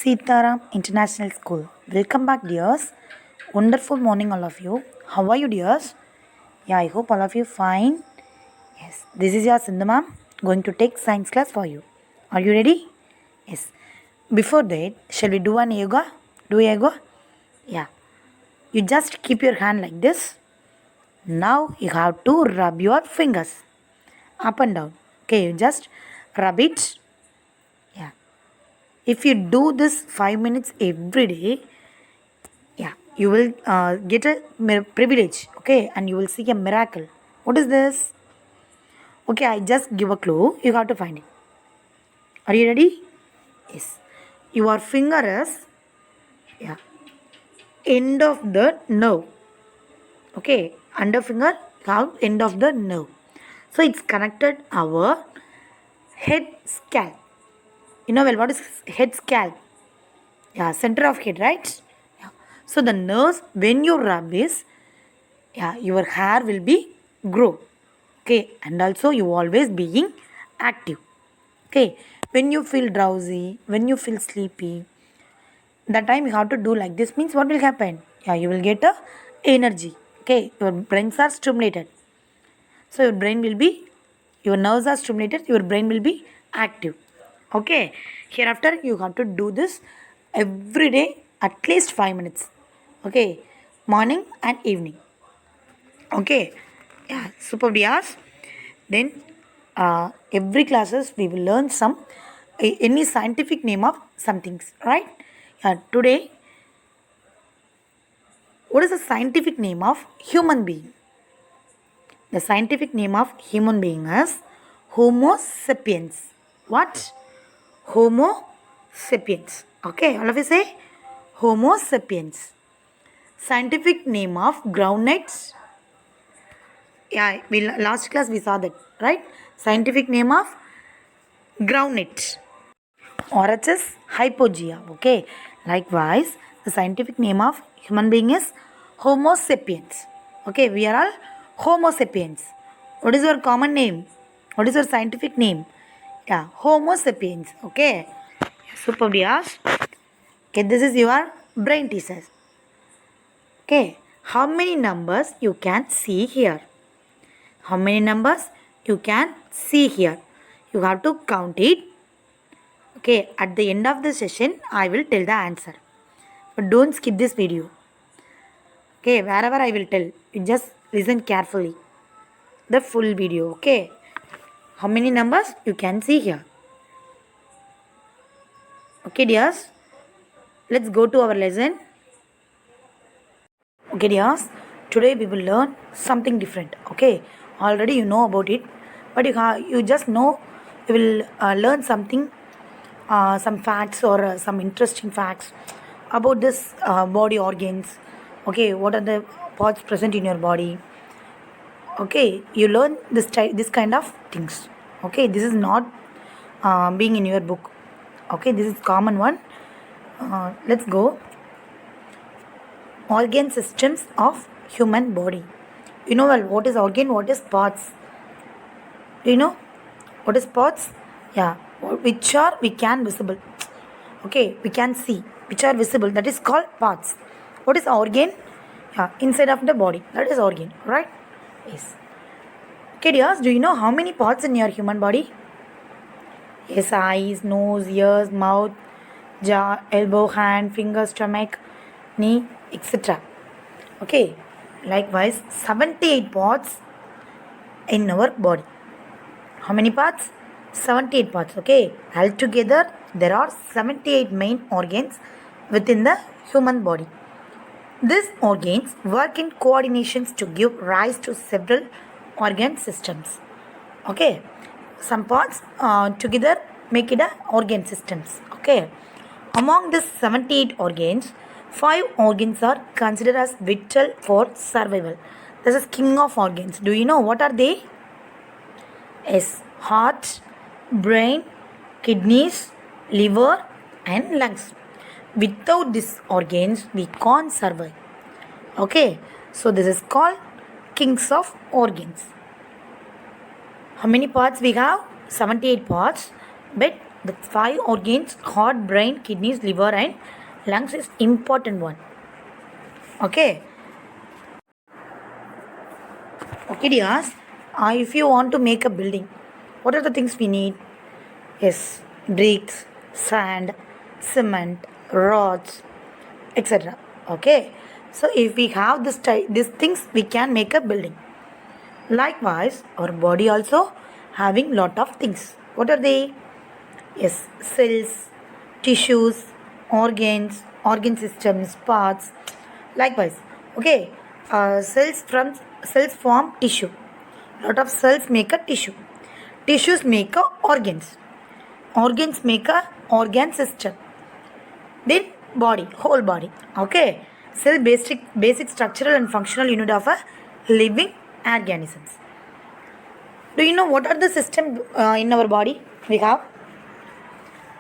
Sitaram International School. Welcome back, dears. Wonderful morning, all of you. How are you, dears? Yeah, I hope all of you fine. Yes, this is your Sindhu ma'am going to take science class for you. Are you ready? Yes. Before that, shall we do an yoga? Do yoga? Yeah. You just keep your hand like this. Now you have to rub your fingers up and down. Okay, you just rub it. Yeah. If you do this 5 minutes every day, yeah, you will get a privilege, okay, and you will see a miracle. What is this? Okay, I just give a clue. You have to find it. Are you ready? Yes. Your finger is, yeah, end of the nerve. Okay, under finger have end of the nerve. So it's connected our head scalp. You know well what is head scalp? Yeah, center of head, right? Yeah. So the nerves when you rub this, yeah, your hair will be grow. Okay, and also you always being active. Okay, when you feel drowsy, when you feel sleepy, that time you have to do like this means what will happen? Yeah, you will get a energy. Okay, your brains are stimulated. So your nerves are stimulated, your brain will be active. Okay, hereafter you have to do this every day at least 5 minutes. Okay, morning and evening. Okay, yeah, super dias. Then every classes we will learn any scientific name of some things, right? Yeah, today, what is the scientific name of human being? The scientific name of human being is Homo sapiens. What? Homo sapiens. Okay, all of you say Homo sapiens. Scientific name of groundnuts. Yeah, last class we saw that, right? Scientific name of groundnut. RHS hypogea. Okay. Likewise, the scientific name of human being is Homo sapiens. Okay, we are all Homo sapiens. What is your common name? What is your scientific name? Yeah, Homo sapiens. Okay. Super dears. Okay, this is your brain teaser. Okay, how many numbers you can see here? How many numbers you can see here? You have to count it. Okay, at the end of the session, I will tell the answer. But don't skip this video. Okay, wherever I will tell, you just listen carefully. The full video, okay? How many numbers you can see here? Okay, dears. Let's go to our lesson. Okay, dears. Today we will learn something different. Okay, already you know about it, but you just know you will learn something, some facts or some interesting facts about this body organs. Okay, what are the parts present in your body? Okay, you learn this kind of things. Okay, this is not being in your book. Okay, this is common one. Let's go. Organ systems of human body. You know well what is organ, what is parts? Do you know what is parts? Yeah, which are we can visible. Okay, we can see which are visible. That is called parts. What is organ? Yeah, inside of the body. That is organ, right? Yes. Okay, dears, do you know how many parts in your human body? Yes, eyes, nose, ears, mouth, jaw, elbow, hand, finger, stomach, knee, etc. Okay, likewise, 78 parts in our body. How many parts? 78 parts. Okay, altogether there are 78 main organs within the human body. These organs work in coordinations to give rise to several organ systems. Okay, some parts together make it a organ systems. Okay, among these 78 organs, 5 organs are considered as vital for survival. This is king of organs. Do you know what are they? Yes, heart, brain, kidneys, liver and lungs. Without these organs, we can't survive. Okay, so this is called kings of organs. How many parts we have? 78 parts. But The 5 organs, heart, brain, kidneys, liver and lungs is important one. Okay. Okay dears, if you want to make a building, what are the things we need? Yes, bricks, sand, cement, rods, etc. Okay. So if we have these things, we can make a building. Likewise, our body also having lot of things. What are they? Yes, cells, tissues, organs, organ systems, parts. Likewise, okay, cells form tissue. Lot of cells make a tissue. Tissues make a organs. Organs make a organ system. Then body, whole body. Okay, cell basic structural and functional unit of a living organisms. Do you know what are the system in our body? We have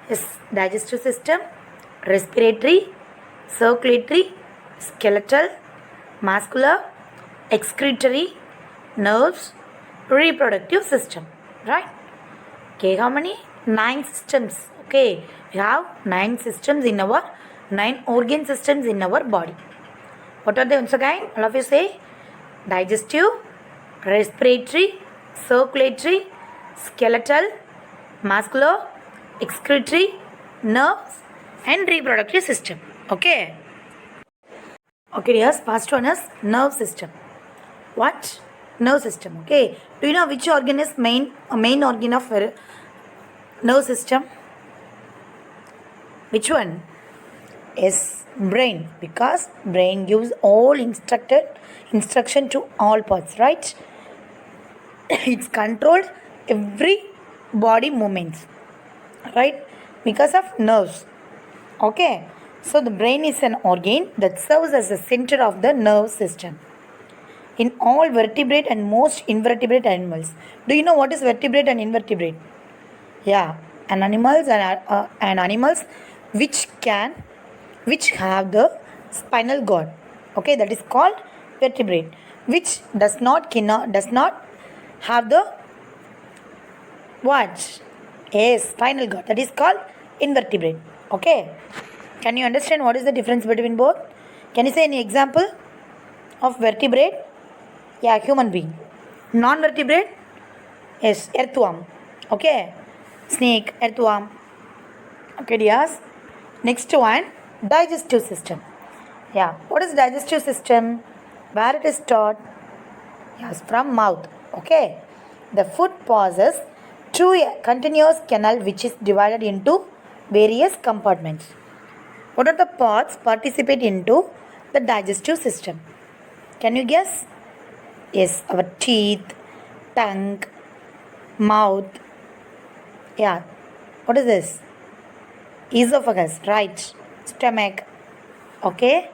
yes, digestive system, respiratory, circulatory, skeletal, muscular, excretory, nerves, reproductive system. Right? Okay, how many? 9 systems. Okay, we have 9 systems in our 9 organ systems in our body. What are they once again? All of you say digestive, respiratory, circulatory, skeletal, muscular, excretory, nerves and reproductive system. Okay. Okay, yes, first one is nerve system. What? Nerve system. Okay. Do you know which organ is main organ of nerve system? Which one? Yes, brain, because brain gives all instruction to all parts, right? It's controlled every body movements, right? Because of nerves. Okay, so the brain is an organ that serves as the center of the nerve system in all vertebrate and most invertebrate animals. Do you know what is vertebrate and invertebrate? Yeah, and animals which have the spinal cord. Okay, that is called vertebrate. Which does not have the what? Yes, spinal cord. That is called invertebrate. Okay. Can you understand what is the difference between both? Can you say any example of vertebrate? Yeah, human being. Non-vertebrate? Yes, earthworm. Okay. Snake, earthworm. Okay, dears. Next one, digestive system. Yeah, what is digestive system? Where it is stored? Yes, from mouth. Okay. The food passes through a continuous canal which is divided into various compartments. What are the parts participate into the digestive system? Can you guess? Yes, our teeth, tongue, mouth. Yeah. What is this? Esophagus, right? Stomach. Okay.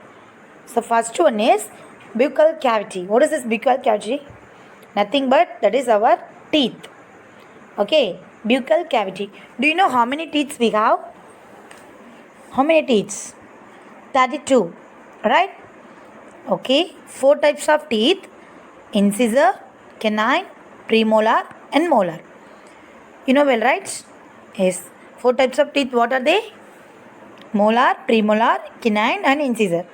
So first one is buccal cavity. What is this buccal cavity? Nothing but that is our teeth. Okay. Buccal cavity. Do you know how many teeth we have? How many teeth? 32. Right? Okay. 4 types of teeth. Incisor, canine, premolar and molar. You know well, right? Yes. 4 types of teeth. What are they? Molar, premolar, canine and incisor.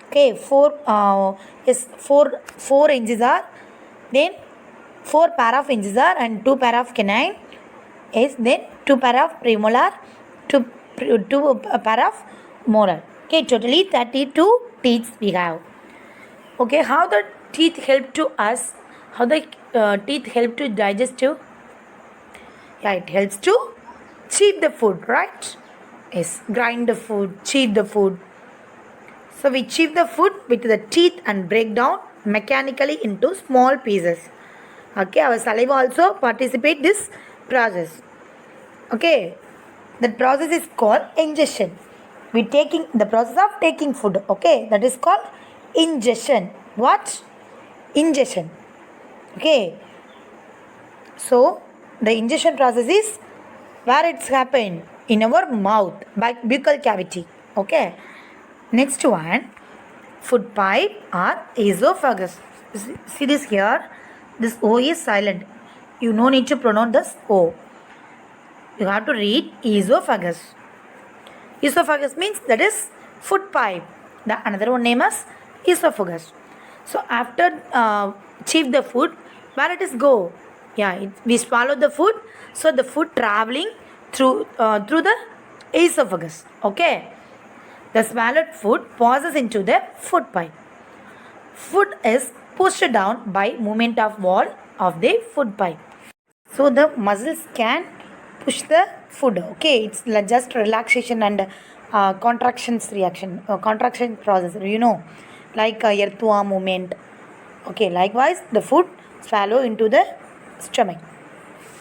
Okay. 4 incisor. Then 4 pair of incisor and 2 pair of canine. Yes. Then 2 pair of premolar, 2 pair of molar. Okay. Totally 32 teeth we have. Okay. How the teeth help to us? How the teeth help to digestive? Yeah, it helps to chew the food, right? Yes, grind the food, chew the food. So we chew the food with the teeth and break down mechanically into small pieces. Okay, our saliva also participate this process. Okay, that process is called ingestion. We taking the process of taking food. Okay, that is called ingestion. What? Ingestion. Okay. So the ingestion process is where it's happened in our mouth by buccal cavity. Okay. Next one, food pipe or esophagus. See this here. This O is silent. You no need to pronounce this O. you have to read esophagus. Esophagus means that is food pipe. The another one name is esophagus. So after achieve the food, where it is go? Yeah, we swallow the food. So the food traveling through the esophagus. Okay. The swallowed food passes into the food pipe. Food is pushed down by movement of wall of the food pipe. So the muscles can push the food. Okay, it's just relaxation and contractions reaction, contraction process. Like earthworm movement. Okay, likewise the food swallow into the stomach.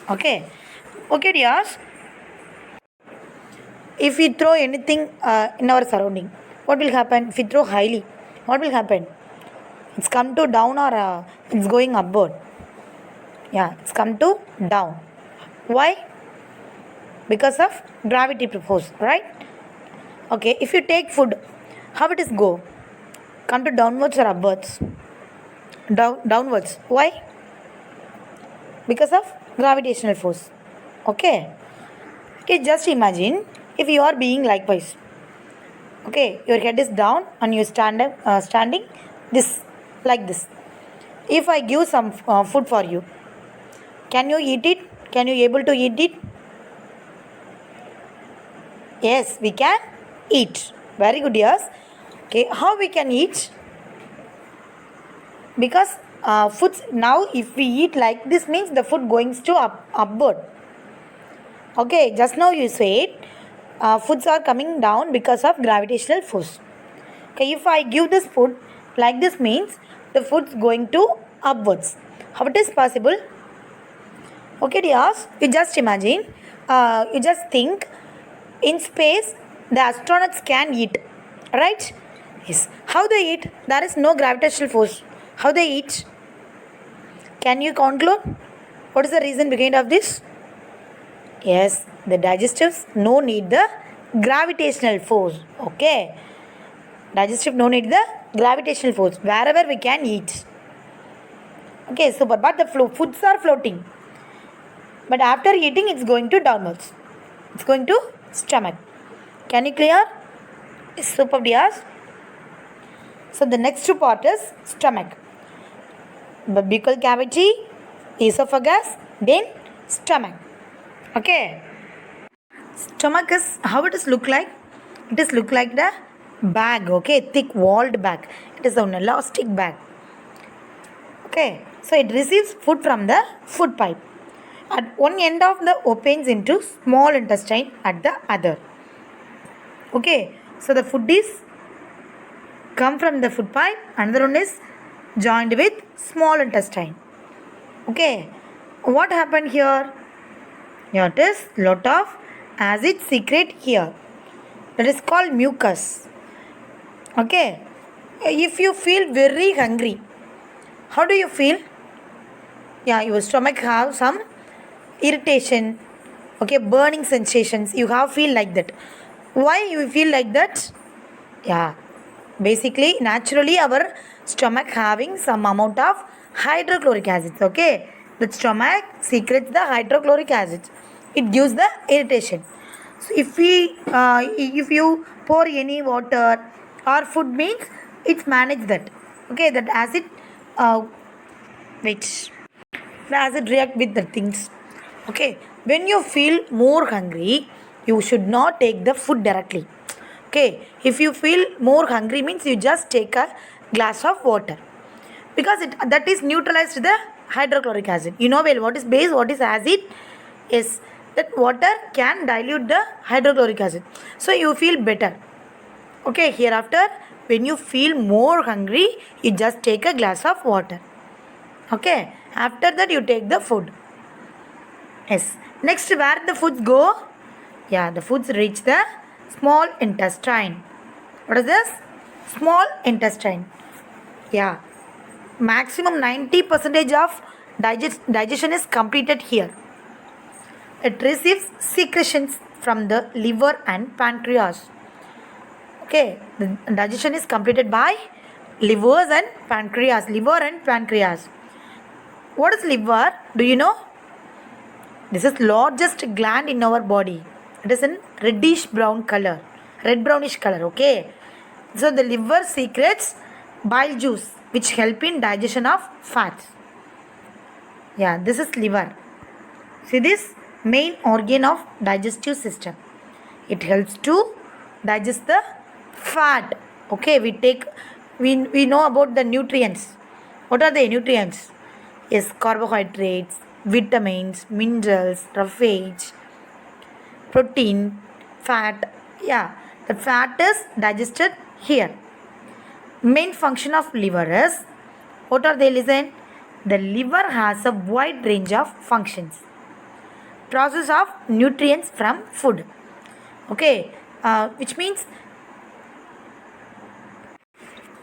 Okay, dears. If we throw anything in our surrounding, what will happen? If we throw highly, what will happen? It's come to down or it's going upward. Yeah, it's come to down. Why? Because of gravity force, right? Okay, if you take food, how it is go? Come to downwards or upwards? Downwards. Why? Because of gravitational force. Okay. Okay, just imagine if you are being likewise. Okay, your head is down and you standing this like this. If I give some food for you, can you eat it? Can you able to eat it? Yes, we can eat. Very good, yes. Okay, how we can eat? Because foods now, if we eat like this, means the food going to upward. Okay, just now you said foods are coming down because of gravitational force. Okay, if I give this food like this, means the food's going to upwards. How it is possible? Okay, dears, you just imagine, you just think, in space the astronauts can eat, right? Yes. How they eat? There is no gravitational force. How they eat? Can you conclude? What is the reason behind of this? Yes, the digestives no need the gravitational force. Okay, digestive no need the gravitational force. Wherever we can eat. Okay, super. But the foods are floating. But after eating, it's going to downwards. It's going to stomach. Can you clear? Super, dears. So the next part is stomach. The buccal cavity, esophagus, then stomach. Okay. Stomach is how it is look like? It is look like the bag. Okay, thick walled bag. It is an elastic bag. Okay. So it receives food from the food pipe. At one end of the opens into small intestine at the other. Okay. So the food is come from the food pipe. Another one is joined with small intestine. Okay. What happened here? Here it is lot of acid secrete here. That is called mucus. Okay. If you feel very hungry, how do you feel? Yeah, your stomach have some irritation. Okay, burning sensations. You have feel like that. Why you feel like that? Yeah. Basically, naturally our stomach having some amount of hydrochloric acid. Okay. The stomach secretes the hydrochloric acid. It gives the irritation. So if you pour any water or food means it's manage that. Okay, that acid which the acid react with the things. Okay, when you feel more hungry, you should not take the food directly. Okay, if you feel more hungry means you just take a glass of water because that is neutralized the hydrochloric acid. You know well what is base, what is acid? Yes, that water can dilute the hydrochloric acid. So you feel better. Okay, hereafter when you feel more hungry, you just take a glass of water. Okay, after that you take the food. Yes. Next, where the foods go? Yeah, the foods reach the small intestine. What is this? Small intestine. Yeah. Maximum 90% of digestion is completed here. It receives secretions from the liver and pancreas. Okay, the digestion is completed by livers and pancreas. Liver and pancreas. What is liver? Do you know? This is largest gland in our body. It is in reddish brown color, red brownish color. Okay, so the liver secretes bile juice which help in digestion of fats. Yeah, this is liver. See, this main organ of digestive system. It helps to digest the fat. Okay, we know about the nutrients. What are the nutrients? Yes, carbohydrates, vitamins, minerals, roughage, protein, fat. Yeah, the fat is digested here. Main function of liver is, what are they? Listen, the liver has a wide range of functions. Process of nutrients from food. Okay, which means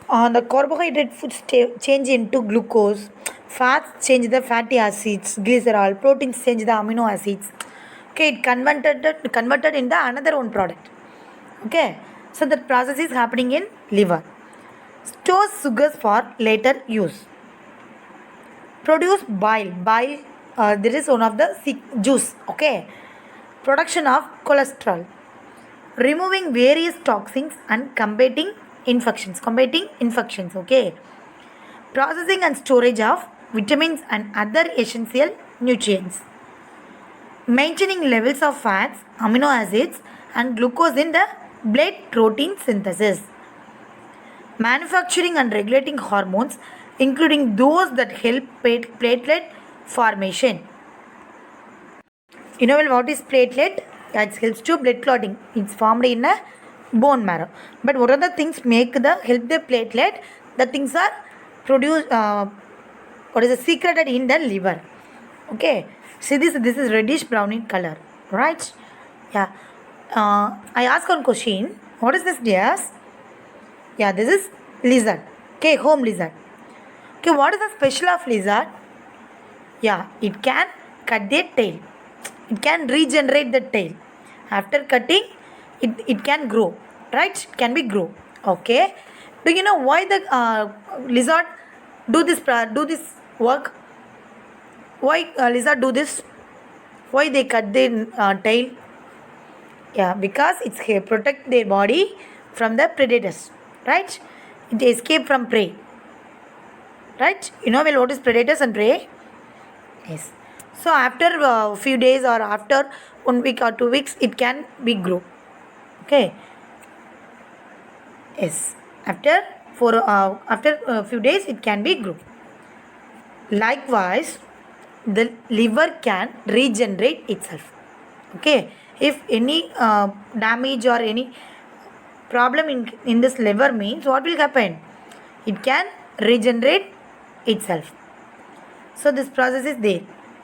the carbohydrate foods change into glucose, fats change the fatty acids, glycerol, proteins change the amino acids. Okay, it converted in the another one product. Okay, so that process is happening in liver. Stores sugars for later use. Produce bile. This is one of the juice. Okay, production of cholesterol. Removing various toxins and combating infections. Okay, processing and storage of vitamins and other essential nutrients. Maintaining levels of fats, amino acids and glucose in the blood protein synthesis. Manufacturing and regulating hormones, including those that help platelet formation. You know what is platelet? It helps to blood clotting. It's formed in a bone marrow. But what are the things help the platelet? The things are produced. What is secreted in the liver? Okay. See, this is reddish brown in color, right? Yeah. I ask one question. What is this, dears? Yeah, this is lizard. Okay, home lizard. Okay, what is the special of lizard? Yeah, it can cut their tail. It can regenerate the tail. After cutting, it can grow. Right? It can be grow. Okay. Do you know why the lizard do this work? Why lizard do this? Why they cut their tail? Yeah, because it's protect their body from the predators. Right? It escape from prey. Right? You know well what is predators and prey? Yes. So after a few days or after 1 week or 2 weeks, it can be grow. Okay. Yes. After a few days, it can be grow. Likewise, the liver can regenerate itself. Okay. If any damage or any problem in this liver means, what will happen? It can regenerate itself. So this process is there.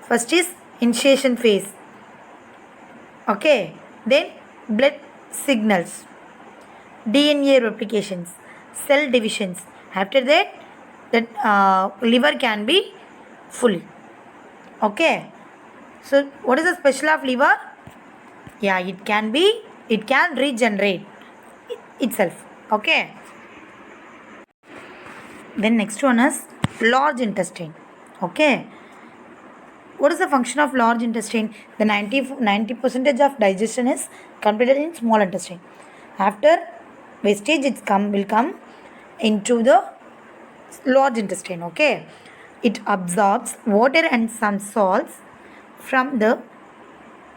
First is initiation phase. Okay. Then blood signals, DNA replications, cell divisions. After that, liver can be full. Okay. So what is the special of liver? Yeah, it can regenerate itself. Okay. Then next one is large intestine. Okay. What is the function of large intestine? The 90% of digestion is completed in small intestine. After wastage, will come into the large intestine. Okay. It absorbs water and some salts from the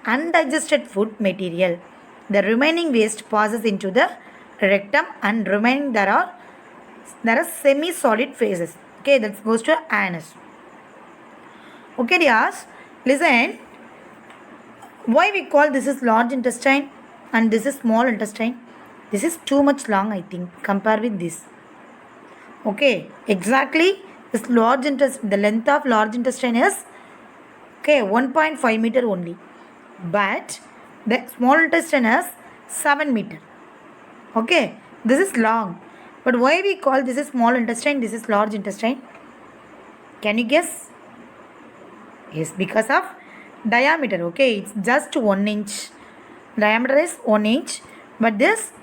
undigested food material. The remaining waste passes into the rectum and remaining there are semi-solid phases. Okay, that goes to anus. Okay, dears, listen. Why we call this is large intestine and this is small intestine? This is too much long, I think, compare with this. Okay, exactly. This large intestine, the length of large intestine is 1.5 meter only, but the small intestine is 7 meter. Okay, this is long, but why we call this is small intestine, this is large intestine? Can you guess? Yes, because of diameter. Okay, it's just 1 inch. Diameter is 1 inch, but this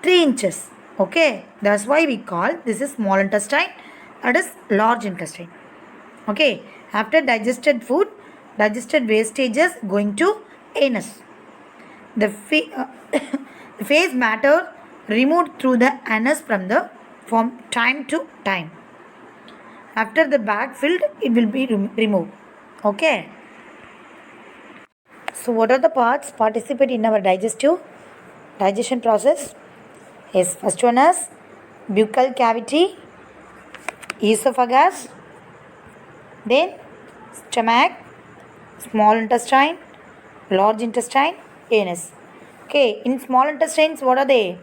3 inches. Okay, that's why we call this is small intestine, that is large intestine. Okay, after digested food, digested wastages going to anus. The the face matter removed through the anus from time to time. After the bag filled, it will be removed. Okay. So what are the parts participate in our digestion process? Yes, first one is buccal cavity, esophagus, then stomach, small intestine, large intestine, anus. Okay, in small intestines, what are they?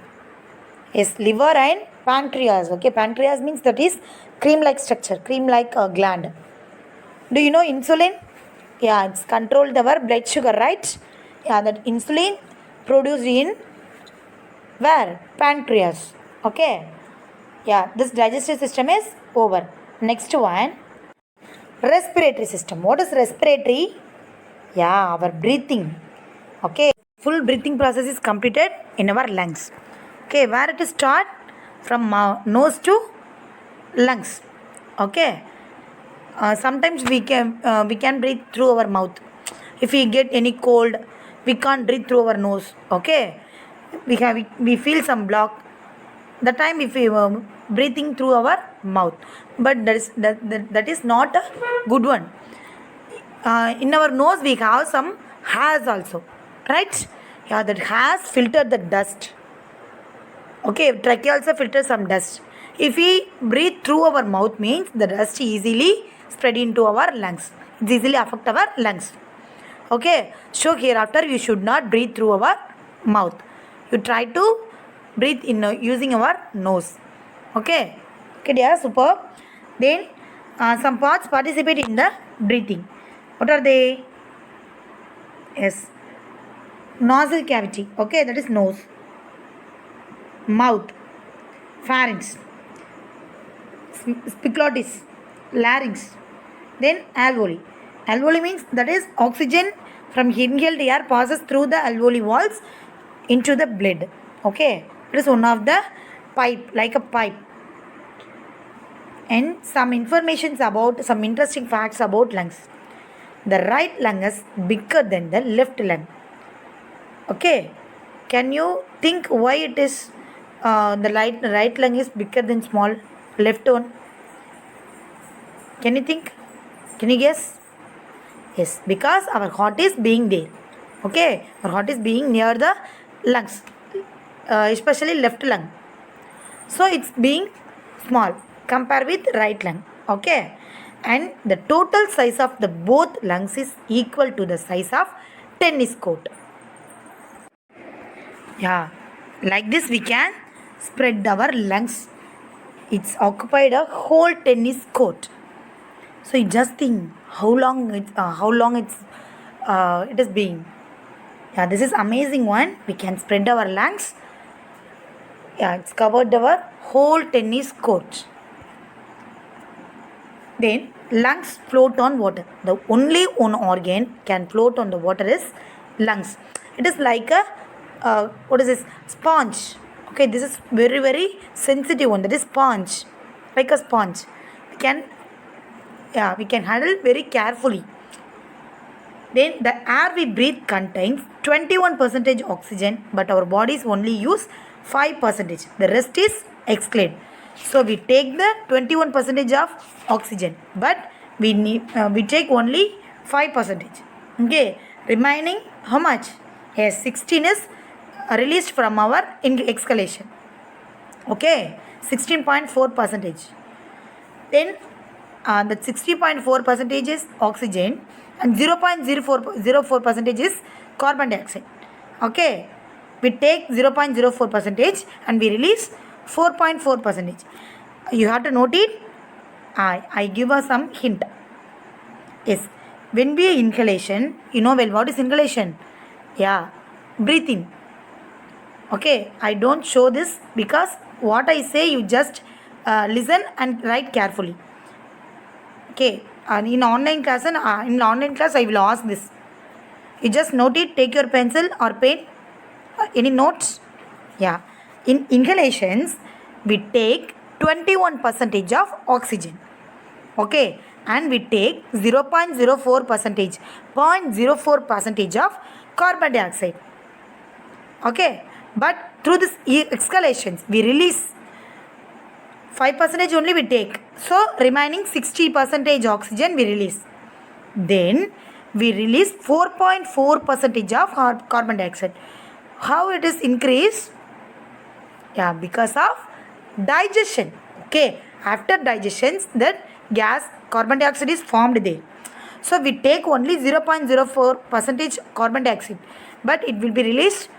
Yes, liver and pancreas. Okay, pancreas means that is cream-like structure, cream-like gland. Do you know insulin? Yeah, it's controlled our blood sugar, right? Yeah, that insulin produced in where? Pancreas. Okay. Yeah, this digestive system is over. Next one, respiratory system. What is respiratory? Yeah, our breathing. Okay, full breathing process is completed in our lungs. Okay, where it is start? From nose to lungs. Okay. Sometimes we can breathe through our mouth. If we get any cold, we can't breathe through our nose. Okay, we feel some block. The time if we breathing through our mouth, but that is not a good one. In our nose we have some hairs also, right? Yeah, that hairs filter the dust. Okay, trachea also filters some dust. If we breathe through our mouth means the dust easily spread into our lungs. It easily affect our lungs. Okay, so hereafter you should not breathe through our mouth. You try to breathe in using our nose. Okay, okay dear, superb. Then some parts participate in the breathing. What are they? Yes, nostril cavity. Okay, that is nose, mouth, pharynx, epiglottis, larynx, then alveoli. Alveoli means that is oxygen from inhaled air passes through the alveoli walls into the blood. Okay, it is one of the pipe, like a pipe. And some informations about some interesting facts about lungs. The right lung is bigger than the left lung. Okay, can you think why it is the right lung is bigger than small left one? Can you think? Can you guess? Yes, because our heart is being there. Okay, our heart is being near the lungs, especially left lung. So it's being small compared with right lung. Okay, and the total size of the both lungs is equal to the size of tennis court. Yeah, like this we can spread our lungs. It's occupied a whole tennis court. So you just think how long it is being. Yeah, this is amazing one. We can spread our lungs. Yeah, it's covered our whole tennis court. Then lungs float on water. The only one organ can float on the water is lungs. It is like a what is this? Sponge. Okay, this is very very sensitive one. That is sponge, like a sponge. We can handle very carefully. Then the air we breathe contains 21% oxygen, but our bodies only use 5%. The rest is excluded. So we take the 21% of oxygen, but we take only 5%. Okay, remaining how much? Yes, 16 is released from our exhalation. Okay, 16.4%. Then the 60.4% is oxygen and 0.04% is carbon dioxide. Okay, we take 0.04% and we release 4.4%. You have to note it. I give us some hint. Yes, when we inhalation, you know well what is inhalation? Yeah, breathing. Okay, I don't show this because what I say you just listen and write carefully. Okay, and in online class I will ask this. You just note it. Take your pencil or pen. Any notes? Yeah. In inhalations, we take 21% of oxygen. Okay, and we take 0.04 percentage, 0.04 percentage of carbon dioxide. Okay, but through this exhalations we release 5 percentage only we take, so remaining 60 percentage oxygen we release. Then we release 4.4 percentage of carbon dioxide. How it is increased? Yeah, because of digestion. Okay, after digestion that gas carbon dioxide is formed there. So we take only 0.04 percentage carbon dioxide, but it will be released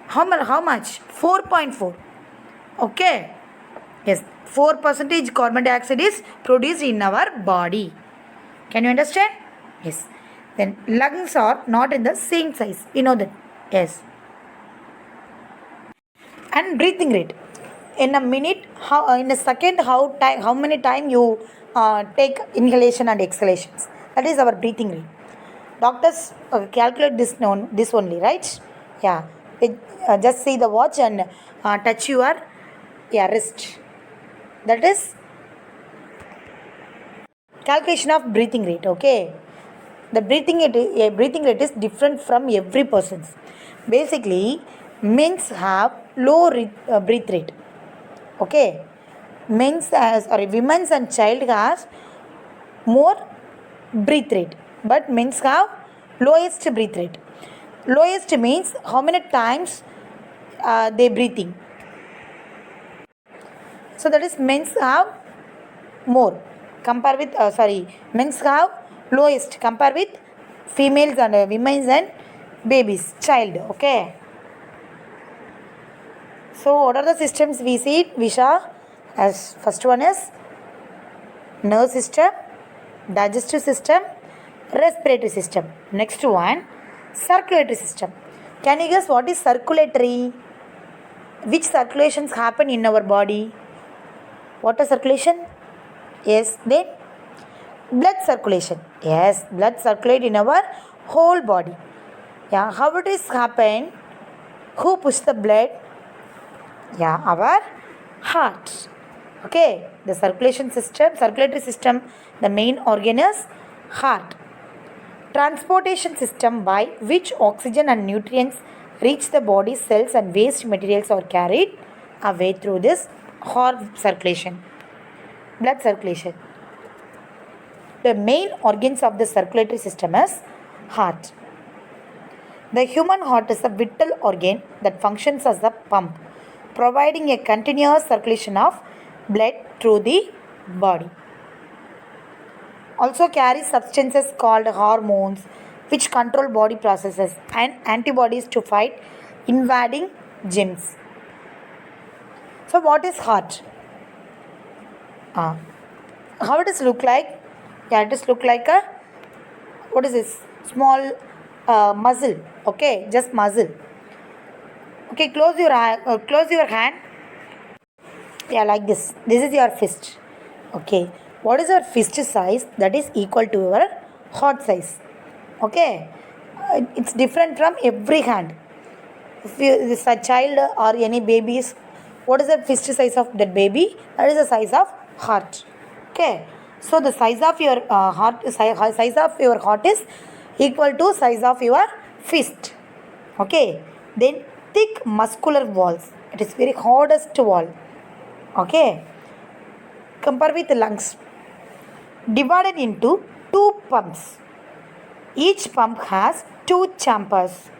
how much? 4.4. Okay, yes, 4 percentage carbon dioxide is produced in our body. Can you understand? Yes. Then lungs are not in the same size. You know that. Yes. And breathing rate. In a minute, in a second, how many time you take inhalation and exhalations. That is our breathing rate. Doctors calculate this only, right? Yeah. Just see the watch and touch your wrist. That is calculation of breathing rate. Okay. The breathing rate is different from every person's. Basically, men's have low breath rate. Okay, women's and child has more breath rate, but men's have lowest breath rate. Lowest means how many times they breathing. So that is men's have more. Compare with men's have lowest. Compare with females and women's and babies, child. Okay. So what are the systems we see? Visha, as first one is nerve system, digestive system, respiratory system. Next one, circulatory system. Can you guess what is circulatory? Which circulations happen in our body? Water circulation? Yes. Then blood circulation. Yes, blood circulate in our whole body. Yeah, how it is happen? Who push the blood? Yeah, our heart. Okay, the circulatory system, the main organ is heart. Transportation system by which oxygen and nutrients reach the body cells and waste materials are carried away through this heart circulation. Blood circulation. The main organs of the circulatory system is heart. The human heart is a vital organ that functions as a pump, providing a continuous circulation of blood through the body. Also carries substances called hormones which control body processes and antibodies to fight invading germs. So what is heart? How it does look like? Yeah, it does look like a, what is this? Small muscle. Okay, just muscle. Okay, close your eye, close your hand. Yeah, like this. This is your fist. Okay, what is your fist size? That is equal to your heart size. Okay, it's different from every hand. If this a child or any babies, what is the fist size of that baby? That is the size of heart. Okay, so the size of your size of your heart is equal to size of your fist. Okay, then thick muscular walls. It is very hardest wall. Okay, compare with lungs. Divided into two pumps. Each pump has two chambers.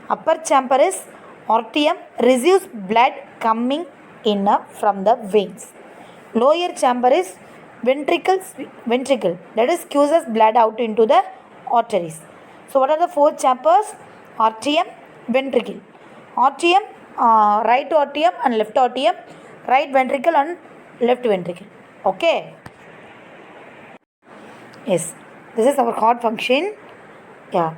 Upper chamber is arterium, receives blood coming in from the veins. Lower chamber is ventricle that is squeezes blood out into the arteries. So what are the four chambers? Arterium, ventricle. Arterium, right arterium and left arterium, right ventricle and left ventricle. Okay. Yes, this is our heart function. Yeah,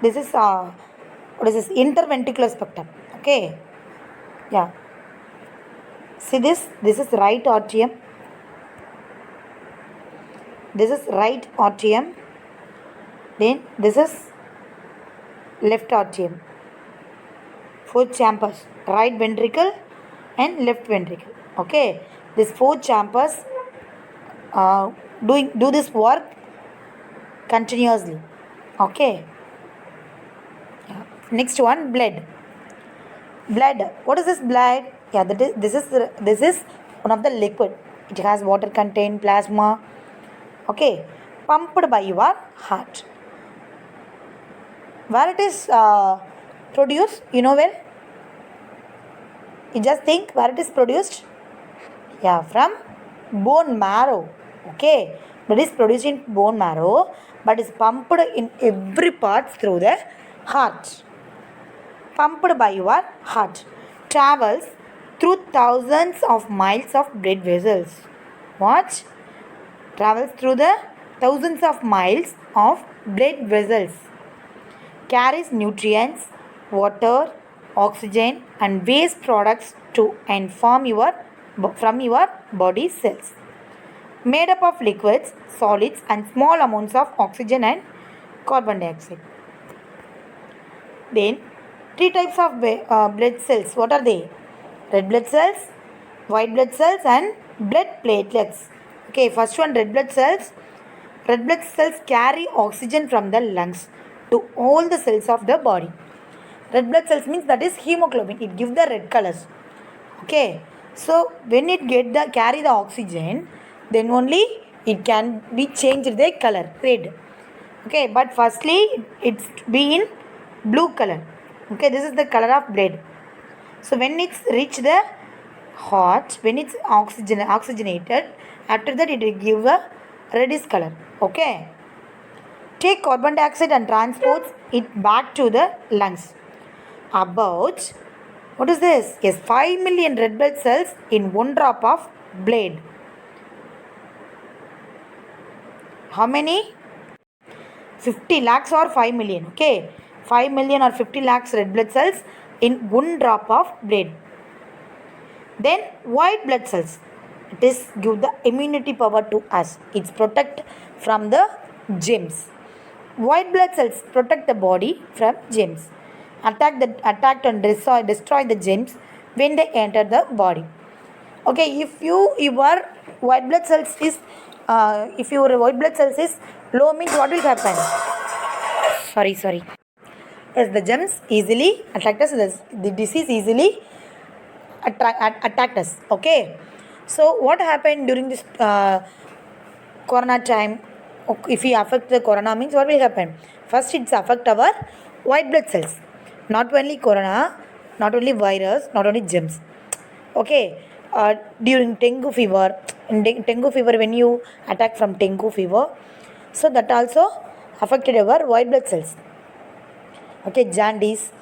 this is what is this? Interventricular spectrum. Okay. Yeah. See this? This is right atrium. This is right atrium. Then this is left atrium. Four chambers, right ventricle and left ventricle. Okay. These four chambers do this work continuously. Okay. Yeah. Next one, blood. Blood. What is this blood? Yeah, this is one of the liquid. It has water content, plasma. Okay, pumped by your heart. Where it is produced, you know where? You just think where it is produced. Yeah, from bone marrow. Okay, that is produced in bone marrow, but is pumped in every part through the heart. Pumped by your heart, travels through thousands of miles of blood vessels. What? Travels through the thousands of miles of blood vessels. Carries nutrients, water, oxygen, and waste products to and from your body cells. Made up of liquids, solids, and small amounts of oxygen and carbon dioxide. Then, three types of blood cells. What are they? Red blood cells, white blood cells, and blood platelets. Okay, first one, red blood cells. Red blood cells carry oxygen from the lungs to all the cells of the body. Red blood cells means that is hemoglobin. It gives the red colors. Okay, so when it carry the oxygen, then only it can be changed the color red. Okay, but firstly it's be in blue color. Okay, this is the color of blood. So when it's reach the heart, when it's oxygenated, after that it will give a reddish color. Okay, take carbon dioxide and transports it back to the lungs. About, what is this? Yes, 5 million red blood cells in one drop of blood. How many? 50 lakhs or 5 million. Okay, 5 million or 50 lakhs red blood cells in one drop of blood. Then white blood cells. It is give the immunity power to us. It's protect from the germs. White blood cells protect the body from germs. Attack and destroy the germs when they enter the body. Okay, if your white blood cells is low, means what will happen? Sorry. Yes, the germs easily attack us. The disease easily attacked us. Okay, so what happened during this corona time? If we affect the corona, means what will happen? First, it's affect our white blood cells. Not only corona, not only virus, not only germs. Okay, during dengue fever, when you attack from dengue fever, so that also affected our white blood cells. Okay, jaundice.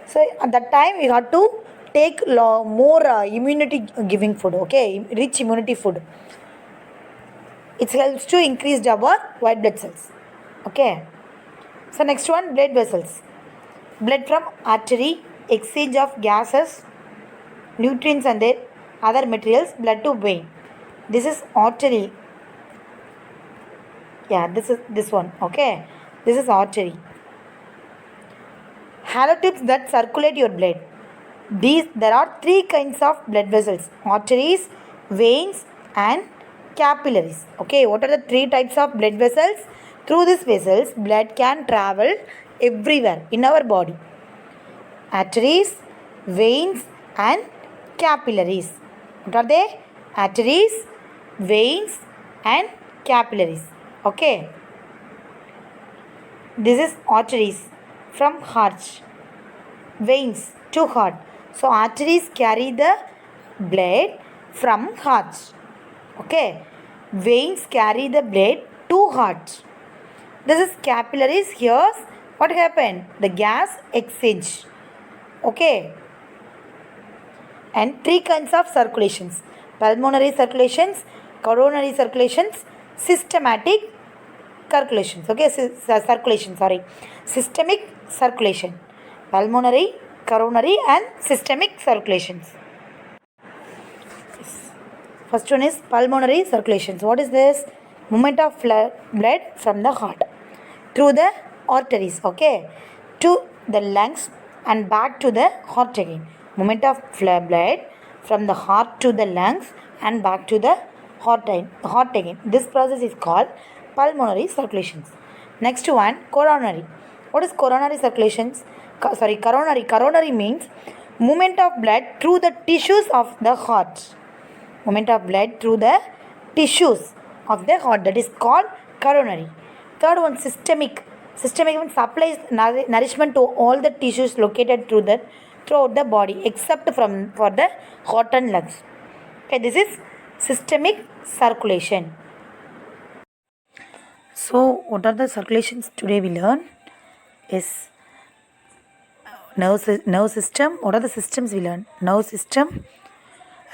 So at that time we had to take more immunity giving food. Okay, rich immunity food. It helps to increase our white blood cells. Okay. So next one, blood vessels. Blood from artery, exchange of gases, nutrients and their other materials, blood to vein. This is artery. Yeah, this is this one. Okay, this is artery. Hollow tubes that circulate your blood. There are three kinds of blood vessels: arteries, veins, and capillaries. Okay, what are the three types of blood vessels? Through these vessels, blood can travel everywhere in our body. Arteries, veins, and capillaries. What are they? Arteries, veins, and capillaries. Okay. This is arteries from heart. Veins to heart. So arteries carry the blood from heart. Okay. Veins carry the blood to heart. This is capillaries. Here, what happened? The gas exchange. Okay. And three kinds of circulations: pulmonary circulations, coronary circulations, systematic circulations. Okay, systemic circulation: pulmonary, coronary, and systemic circulations. First one is pulmonary circulations. What is this? Movement of blood from the heart through the arteries, okay, to the lungs and back to the heart again. Movement of blood from the heart to the lungs and back to the heart again. This process is called pulmonary circulations. Next one, coronary. What is coronary circulations? Coronary. Coronary means movement of blood through the tissues of the heart. Movement of blood through the tissues of the heart, that is called coronary. Third one, systemic. Systemic means supplies nourishment to all the tissues located throughout the body except for the heart and lungs. Okay, this is systemic circulation. So, what are the circulations today we learn? Is nerve system. What are the systems we learn? Nerve system,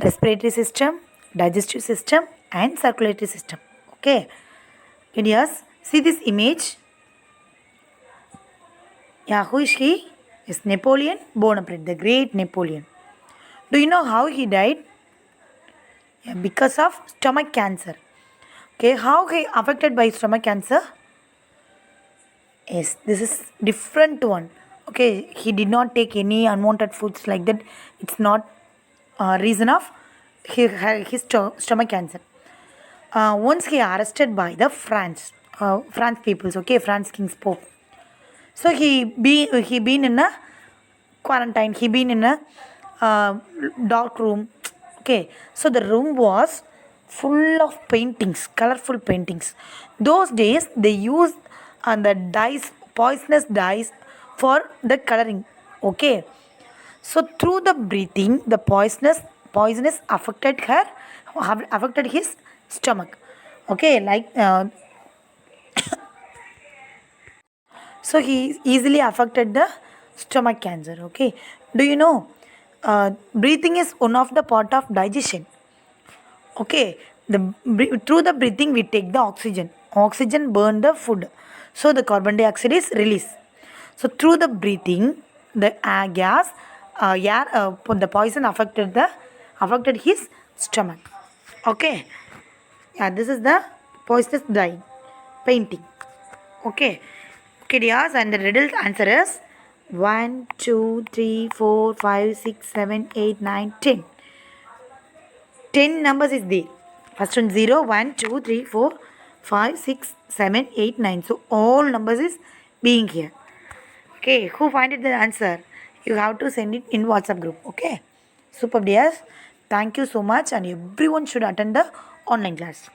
respiratory system, digestive system, and circulatory system. Okay. Yes. See this image. Yeah, who is he? Is Napoleon Bonaparte, the great Napoleon. Do you know how he died? Yeah, because of stomach cancer. Okay, how he affected by stomach cancer? Yes, this is different one. Okay, he did not take any unwanted foods like that. It's not reason of his stomach cancer. Once he arrested by the France peoples. Okay, France King's Pope. So he been in a quarantine. He been in a dark room. Okay, so the room was full of paintings, colorful paintings. Those days they used the dyes, poisonous dyes for the coloring. Okay, so through the breathing, the poisonous affected his stomach. Okay, like so he easily affected the stomach cancer. Okay, do you know breathing is one of the part of digestion. Okay, through the breathing we take the oxygen burn the food, so the carbon dioxide is released. So through the breathing the the poison affected his stomach. Okay, yeah, this is the poisonous dye painting. Okay. Okay, dears, and the riddle answer is 1, 2, 3, 4, 5, 6, 7, 8, 9, 10. 10 numbers is there. First one 0, 1, 2, 3, 4, 5, 6, 7, 8, 9. So all numbers is being here. Okay, who find it the answer? You have to send it in WhatsApp group. Okay, super dears. Thank you so much, and everyone should attend the online class.